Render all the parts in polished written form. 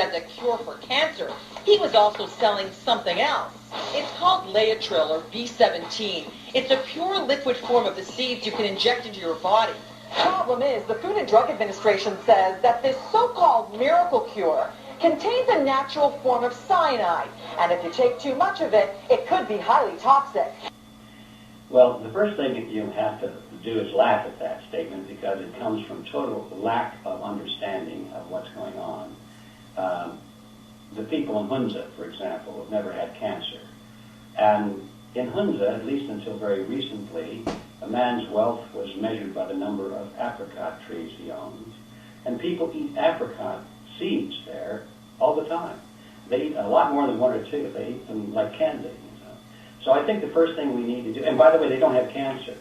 as a cure for cancer, he was also selling something else. It's called Leotril, or B17. It's a pure liquid form of the seeds you can inject into your body. Problem is, the Food and Drug Administration says that this so-called miracle cure contains a natural form of cyanide, and if you take too much of it, it could be highly toxic. Well, the first thing that you have to do is laugh at that statement, because it comes from total lack of understanding of what's going on. The people in Hunza, for example, have never had cancer. And in Hunza, at least until very recently, a man's wealth was measured by the number of apricot trees he owns. And people eat apricot seeds there all the time. They eat a lot more than one or two. They eat them like candy. So I think the first thing we need to do, and by the way, they don't have cancer.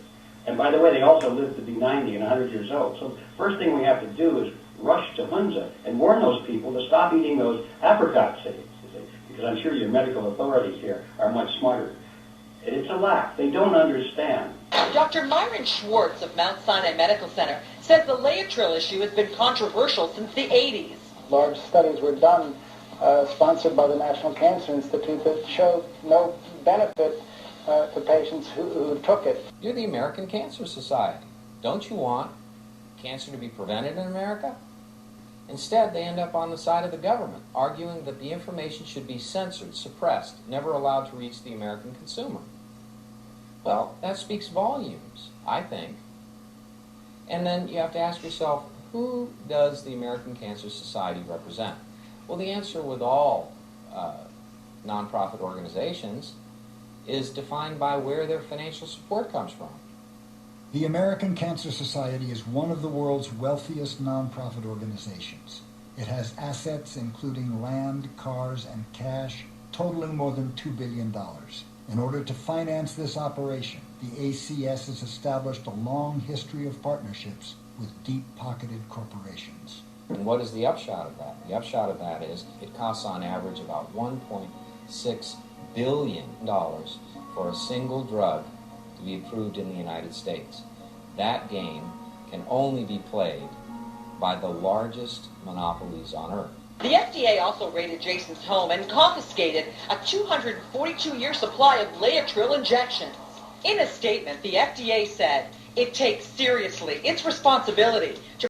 And by the way, they also live to be 90 and 100 years old. So the first thing we have to do is rush to Hunza and warn those people to stop eating those apricot seeds, you see, because I'm sure your medical authorities here are much smarter. It's a lack. They don't understand. Dr. Myron Schwartz of Mount Sinai Medical Center says the Leotril issue has been controversial since the 80s. Large studies were done, sponsored by the National Cancer Institute, that showed no benefit to patients who took it. You're the American Cancer Society. Don't you want cancer to be prevented in America? Instead, they end up on the side of the government, arguing that the information should be censored, suppressed, never allowed to reach the American consumer. Well, that speaks volumes, I think. And then you have to ask yourself, who does the American Cancer Society represent? Well, the answer with all nonprofit organizations is defined by where their financial support comes from. The American Cancer Society is one of the world's wealthiest nonprofit organizations. It has assets including land, cars, and cash totaling more than $2 billion. In order to finance this operation, the ACS has established a long history of partnerships with deep-pocketed corporations. And what is the upshot of that? The upshot of that is it costs on average about $1.6 billion for a single drug to be approved in the United States. That game can only be played by the largest monopolies on earth. The FDA also raided Jason's home and confiscated a 242-year supply of Leotril injections. In a statement, the FDA said it takes seriously its responsibility to